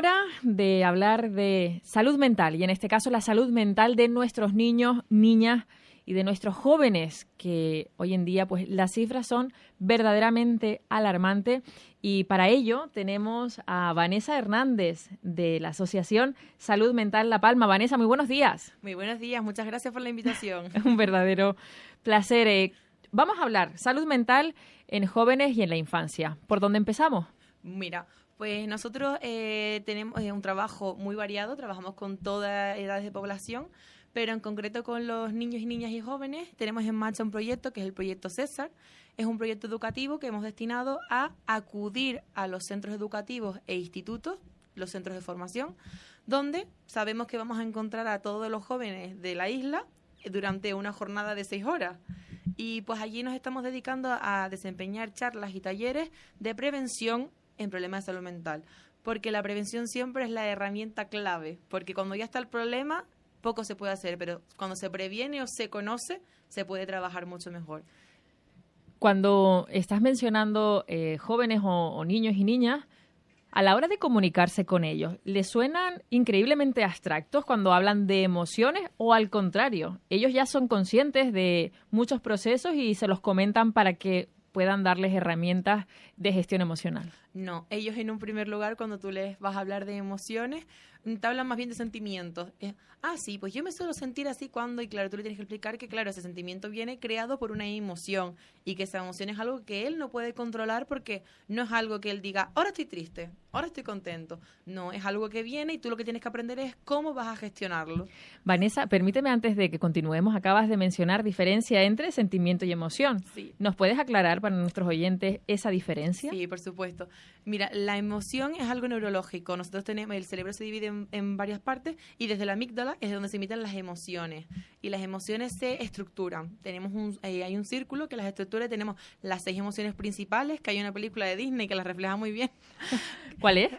hora de hablar de salud mental y en este caso la salud mental de nuestros niños, niñas y de nuestros jóvenes, que hoy en día pues las cifras son verdaderamente alarmantes y para ello tenemos a Vanessa Hernández de la Asociación Salud Mental La Palma. Vanessa, muy buenos días. Muy buenos días, muchas gracias por la invitación. Es un verdadero placer. Vamos a hablar salud mental en jóvenes y en la infancia. ¿Por dónde empezamos? Mira, pues nosotros tenemos un trabajo muy variado, trabajamos con todas edades de población, pero en concreto con los niños y niñas y jóvenes tenemos en marcha un proyecto que es el proyecto César. Es un proyecto educativo que hemos destinado a acudir a los centros educativos e institutos, los centros de formación, donde sabemos que vamos a encontrar a todos los jóvenes de la isla durante una jornada de 6 horas. Y pues allí nos estamos dedicando a desempeñar charlas y talleres de prevención en problemas de salud mental, porque la prevención siempre es la herramienta clave, porque cuando ya está el problema, poco se puede hacer, pero cuando se previene o se conoce, se puede trabajar mucho mejor. Cuando estás mencionando jóvenes o niños y niñas, a la hora de comunicarse con ellos, ¿les suenan increíblemente abstractos cuando hablan de emociones o al contrario? Ellos ya son conscientes de muchos procesos y se los comentan para que puedan darles herramientas de gestión emocional. No, ellos en un primer lugar, cuando tú les vas a hablar de emociones, te hablan más bien de sentimientos. Sí, pues yo me suelo sentir así cuando, y claro, tú le tienes que explicar que, claro, ese sentimiento viene creado por una emoción y que esa emoción es algo que él no puede controlar porque no es algo que él diga, ahora estoy triste, ahora estoy contento. No, es algo que viene y tú lo que tienes que aprender es cómo vas a gestionarlo. Vanessa, permíteme antes de que continuemos, acabas de mencionar diferencia entre sentimiento y emoción. Sí. ¿Nos puedes aclarar para nuestros oyentes esa diferencia? Sí, por supuesto. Mira, la emoción es algo neurológico. Nosotros tenemos, el cerebro se divide en varias partes y desde la amígdala es donde se emiten las emociones. Y las emociones se estructuran. Hay un círculo que las estructura y tenemos las 6 emociones principales, que hay una película de Disney que las refleja muy bien. ¿Cuál es?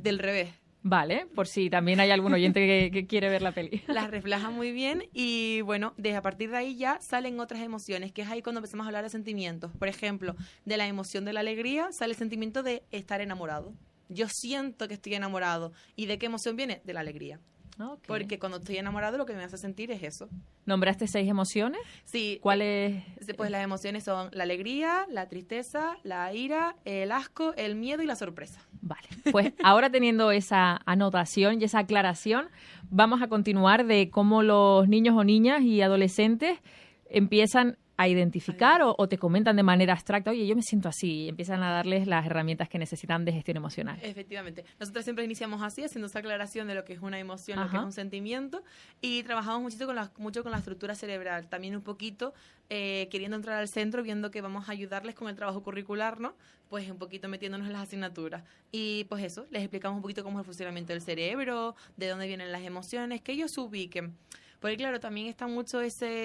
Del revés. Vale, por si también hay algún oyente que quiere ver la peli. Las refleja muy bien y bueno, desde a partir de ahí ya salen otras emociones, que es ahí cuando empezamos a hablar de sentimientos. Por ejemplo, de la emoción de la alegría sale el sentimiento de estar enamorado. Yo siento que estoy enamorado. ¿Y de qué emoción viene? De la alegría. Okay. Porque cuando estoy enamorado lo que me hace sentir es eso. ¿Nombraste 6 emociones? Sí. ¿Cuáles? Pues las emociones son la alegría, la tristeza, la ira, el asco, el miedo y la sorpresa. Vale, pues ahora teniendo esa anotación y esa aclaración, vamos a continuar de cómo los niños o niñas y adolescentes empiezan a identificar o te comentan de manera abstracta, oye, yo me siento así, y empiezan a darles las herramientas que necesitan de gestión emocional. Efectivamente. Nosotros siempre iniciamos así, haciendo esa aclaración de lo que es una emoción, Ajá. lo que es un sentimiento, y trabajamos mucho con la estructura cerebral, también un poquito queriendo entrar al centro, viendo que vamos a ayudarles con el trabajo curricular, ¿no? Pues un poquito metiéndonos en las asignaturas. Y pues eso, les explicamos un poquito cómo es el funcionamiento del cerebro, de dónde vienen las emociones, que ellos se ubiquen. Porque claro, también está mucho ese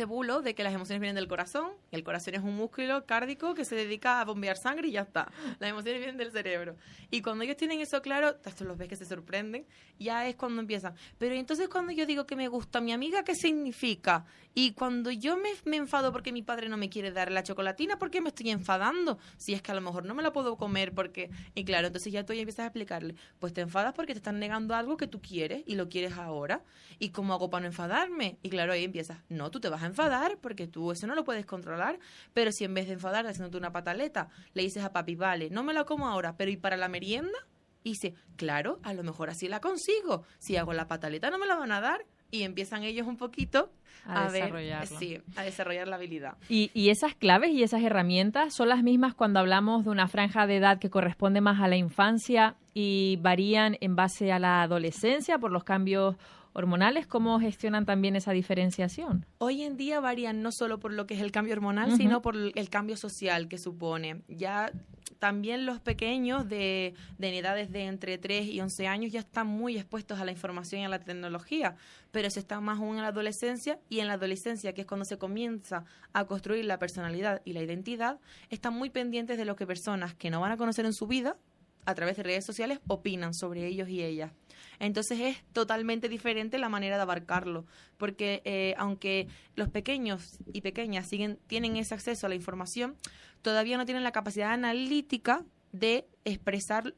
bulo de que las emociones vienen del corazón. El corazón es un músculo cárdico que se dedica a bombear sangre y ya está. Las emociones vienen del cerebro. Y cuando ellos tienen eso claro, esto los ves que se sorprenden, ya es cuando empiezan. Pero entonces cuando yo digo que me gusta mi amiga, ¿qué significa? Y cuando yo me enfado porque mi padre no me quiere dar la chocolatina, ¿por qué me estoy enfadando? Si es que a lo mejor no me la puedo comer porque... Y claro, entonces ya tú ya empiezas a explicarle, pues te enfadas porque te están negando algo que tú quieres y lo quieres ahora. ¿Y cómo hago para no enfadarme? Y claro, ahí empiezas, no, tú te vas a enfadar porque tú eso no lo puedes controlar, pero si en vez de enfadar haciéndote una pataleta, le dices a papi, vale, no me la como ahora, pero ¿y para la merienda? Y dice, claro, a lo mejor así la consigo, si hago la pataleta no me la van a dar, y empiezan ellos un poquito a desarrollar la habilidad. Y esas claves y esas herramientas son las mismas cuando hablamos de una franja de edad que corresponde más a la infancia y varían en base a la adolescencia por los cambios hormonales. ¿Cómo gestionan también esa diferenciación? Hoy en día varían no solo por lo que es el cambio hormonal, sino por el cambio social que supone. Ya también los pequeños de edades de entre 3 y 11 años ya están muy expuestos a la información y a la tecnología, pero se está más aún en la adolescencia, y en la adolescencia, que es cuando se comienza a construir la personalidad y la identidad, están muy pendientes de lo que personas que no van a conocer en su vida, a través de redes sociales, opinan sobre ellos y ellas. Entonces es totalmente diferente la manera de abarcarlo, porque aunque los pequeños y pequeñas tienen ese acceso a la información, todavía no tienen la capacidad analítica de expresar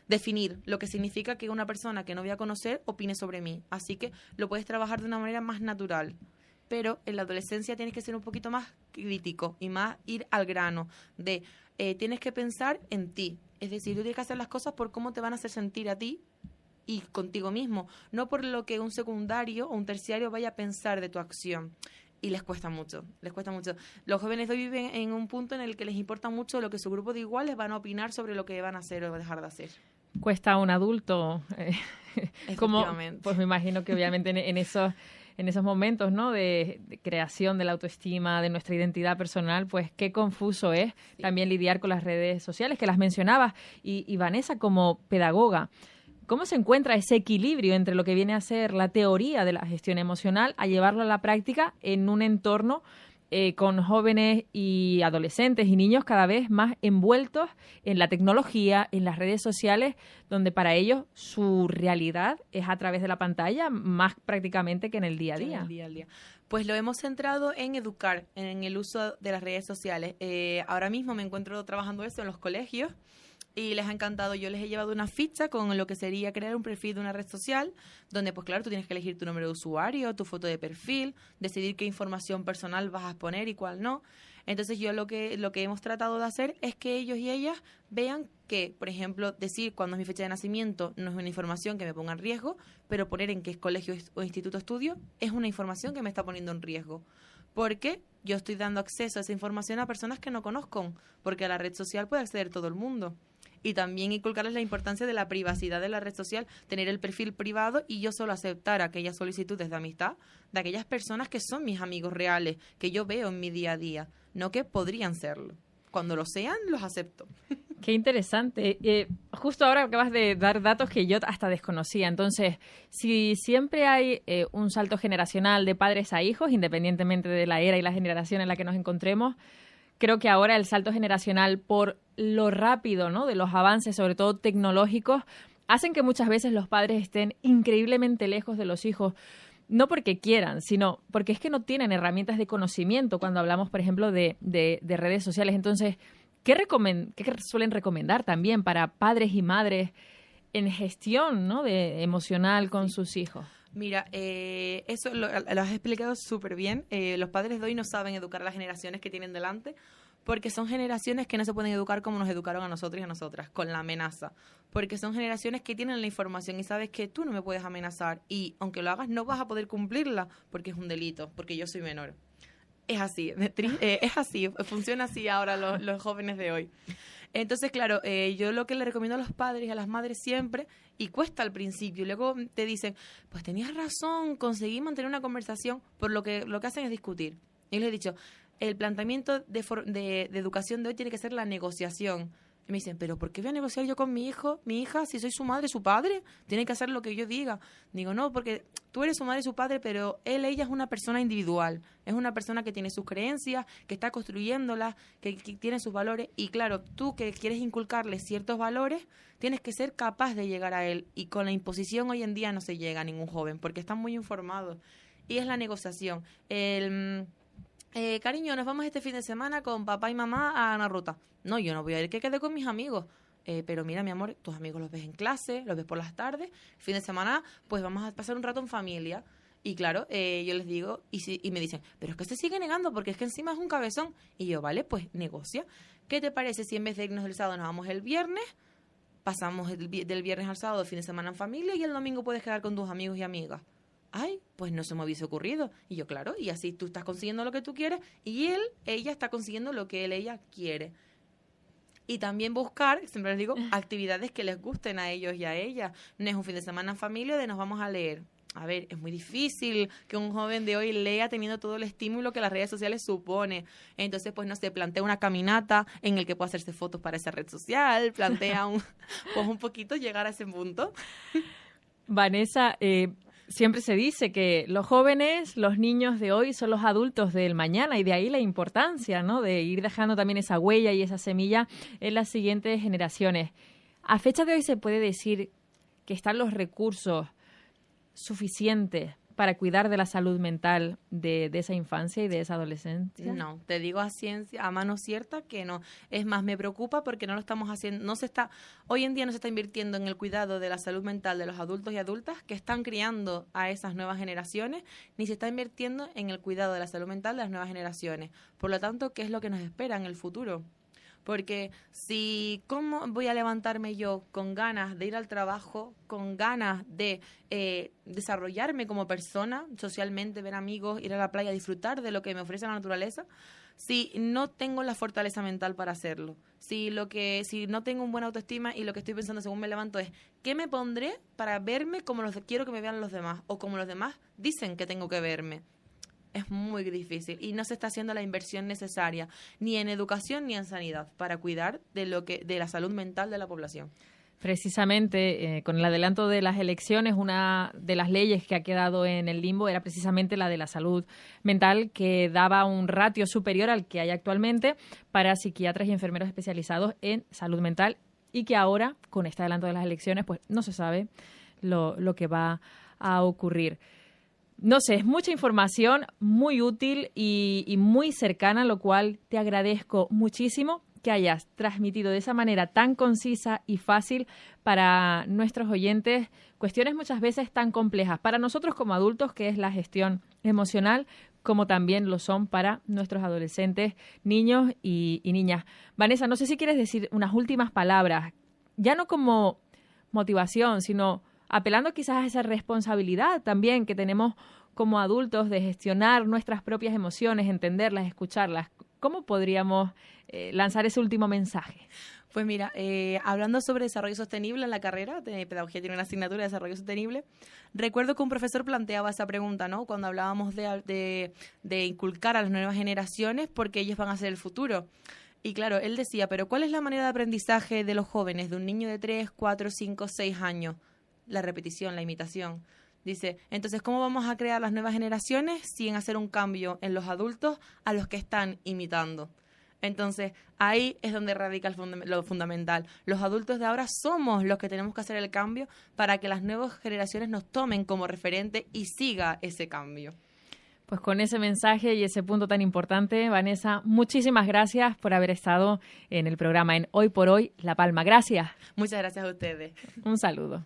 definir lo que significa que una persona que no voy a conocer opine sobre mí. Así que lo puedes trabajar de una manera más natural. Pero en la adolescencia tienes que ser un poquito más crítico y más ir al grano tienes que pensar en ti. Es decir, tú tienes que hacer las cosas por cómo te van a hacer sentir a ti y contigo mismo, no por lo que un secundario o un terciario vaya a pensar de tu acción. Y les cuesta mucho, les cuesta mucho. Los jóvenes de hoy viven en un punto en el que les importa mucho lo que su grupo de iguales van a opinar sobre lo que van a hacer o dejar de hacer. Cuesta a un adulto, como, pues me imagino que obviamente en esos momentos, ¿no? de creación de la autoestima, de nuestra identidad personal, pues qué confuso es también lidiar con las redes sociales, que las mencionabas. Y Vanessa, como pedagoga, ¿cómo se encuentra ese equilibrio entre lo que viene a ser la teoría de la gestión emocional a llevarlo a la práctica en un entorno con jóvenes y adolescentes y niños cada vez más envueltos en la tecnología, en las redes sociales, donde para ellos su realidad es a través de la pantalla más prácticamente que en el día a día? Pues lo hemos centrado en educar, en el uso de las redes sociales. Ahora mismo me encuentro trabajando esto en los colegios y les ha encantado. Yo les he llevado una ficha con lo que sería crear un perfil de una red social, donde pues claro, tú tienes que elegir tu nombre de usuario, tu foto de perfil, decidir qué información personal vas a exponer y cuál no. Entonces yo lo que hemos tratado de hacer es que ellos y ellas vean que, por ejemplo, decir cuándo es mi fecha de nacimiento no es una información que me ponga en riesgo, pero poner en qué colegio o instituto estudio es una información que me está poniendo en riesgo. Porque yo estoy dando acceso a esa información a personas que no conozco, porque a la red social puede acceder todo el mundo. Y también inculcarles la importancia de la privacidad de la red social, tener el perfil privado y yo solo aceptar aquellas solicitudes de amistad de aquellas personas que son mis amigos reales, que yo veo en mi día a día, no que podrían serlo. Cuando lo sean, los acepto. Qué interesante. Justo ahora acabas de dar datos que yo hasta desconocía. Entonces, si siempre hay un salto generacional de padres a hijos, independientemente de la era y la generación en la que nos encontremos, creo que ahora el salto generacional, por lo rápido, ¿no?, de los avances, sobre todo tecnológicos, hacen que muchas veces los padres estén increíblemente lejos de los hijos. No porque quieran, sino porque es que no tienen herramientas de conocimiento cuando hablamos, por ejemplo, de redes sociales. Entonces, ¿qué suelen recomendar también para padres y madres en gestión, ¿no?, de emocional con sus hijos? Mira, eso lo has explicado súper bien. Los padres de hoy no saben educar a las generaciones que tienen delante, porque son generaciones que no se pueden educar como nos educaron a nosotros y a nosotras, con la amenaza. Porque son generaciones que tienen la información y sabes que tú no me puedes amenazar y aunque lo hagas no vas a poder cumplirla porque es un delito, porque yo soy menor. Es así, es así, funciona así ahora los jóvenes de hoy. Entonces, claro, yo lo que le recomiendo a los padres y a las madres siempre, y cuesta al principio, y luego te dicen, pues tenías razón, conseguí mantener una conversación, por lo que hacen es discutir. Y les he dicho, el planteamiento de educación de hoy tiene que ser la negociación. Y me dicen, ¿pero por qué voy a negociar yo con mi hijo, mi hija, si soy su madre, su padre? Tiene que hacer lo que yo diga. Digo, no, porque tú eres su madre y su padre, pero ella es una persona individual. Es una persona que tiene sus creencias, que está construyéndolas, que tiene sus valores. Y claro, tú que quieres inculcarle ciertos valores, tienes que ser capaz de llegar a él. Y con la imposición hoy en día no se llega a ningún joven, porque están muy informados. Y es la negociación. Cariño, nos vamos este fin de semana con papá y mamá a una ruta. No, yo no voy a ir, que quede con mis amigos. Pero mira, mi amor, tus amigos los ves en clase, los ves por las tardes. Fin de semana, pues vamos a pasar un rato en familia. Y claro, yo les digo, y me dicen, pero es que se sigue negando porque es que encima es un cabezón. Y yo, vale, pues negocia. ¿Qué te parece si en vez de irnos el sábado nos vamos el viernes? Pasamos del viernes al sábado, el fin de semana en familia y el domingo puedes quedar con tus amigos y amigas. Ay, pues no se me hubiese ocurrido. Y yo, claro, y así tú estás consiguiendo lo que tú quieres y ella está consiguiendo lo que ella quiere. Y también buscar, siempre les digo, actividades que les gusten a ellos y a ella. No es un fin de semana en familia de nos vamos a leer. A ver, es muy difícil que un joven de hoy lea teniendo todo el estímulo que las redes sociales supone. Entonces, pues no sé, plantea una caminata en el que pueda hacerse fotos para esa red social, plantea pues un poquito llegar a ese punto. Vanessa, siempre se dice que los jóvenes, los niños de hoy son los adultos del mañana y de ahí la importancia, ¿no?, de ir dejando también esa huella y esa semilla en las siguientes generaciones. A fecha de hoy se puede decir que están los recursos suficientes para cuidar de la salud mental de esa infancia y de esa adolescencia? No, te digo a mano cierta que no. Es más, me preocupa porque no lo estamos haciendo, hoy en día no se está invirtiendo en el cuidado de la salud mental de los adultos y adultas que están criando a esas nuevas generaciones, ni se está invirtiendo en el cuidado de la salud mental de las nuevas generaciones. Por lo tanto, ¿qué es lo que nos espera en el futuro? Porque ¿cómo voy a levantarme yo con ganas de ir al trabajo, con ganas de desarrollarme como persona, socialmente, ver amigos, ir a la playa, disfrutar de lo que me ofrece la naturaleza, si no tengo la fortaleza mental para hacerlo? Si no tengo un buena autoestima y lo que estoy pensando según me levanto es ¿qué me pondré para verme como quiero que me vean los demás o como los demás dicen que tengo que verme? Es muy difícil y no se está haciendo la inversión necesaria ni en educación ni en sanidad para cuidar de la salud mental de la población. Precisamente, con el adelanto de las elecciones, una de las leyes que ha quedado en el limbo era precisamente la de la salud mental, que daba un ratio superior al que hay actualmente para psiquiatras y enfermeros especializados en salud mental y que ahora, con este adelanto de las elecciones, pues no se sabe lo que va a ocurrir. No sé, es mucha información, muy útil y muy cercana, lo cual te agradezco muchísimo que hayas transmitido de esa manera tan concisa y fácil para nuestros oyentes cuestiones muchas veces tan complejas para nosotros como adultos, que es la gestión emocional, como también lo son para nuestros adolescentes, niños y niñas. Vanessa, no sé si quieres decir unas últimas palabras, ya no como motivación, sino apelando quizás a esa responsabilidad también que tenemos como adultos de gestionar nuestras propias emociones, entenderlas, escucharlas. ¿Cómo podríamos lanzar ese último mensaje? Pues mira, hablando sobre desarrollo sostenible en la carrera de pedagogía, tiene una asignatura de desarrollo sostenible. Recuerdo que un profesor planteaba esa pregunta, ¿no? Cuando hablábamos de inculcar a las nuevas generaciones porque ellos van a ser el futuro. Y claro, él decía, pero ¿cuál es la manera de aprendizaje de los jóvenes, de un niño de 3, 4, 5, 6 años? La repetición, la imitación. Dice, entonces, ¿cómo vamos a crear las nuevas generaciones sin hacer un cambio en los adultos a los que están imitando? Entonces, ahí es donde radica lo fundamental. Los adultos de ahora somos los que tenemos que hacer el cambio para que las nuevas generaciones nos tomen como referente y siga ese cambio. Pues con ese mensaje y ese punto tan importante, Vanessa, muchísimas gracias por haber estado en el programa en Hoy por Hoy La Palma. Gracias. Muchas gracias a ustedes. Un saludo.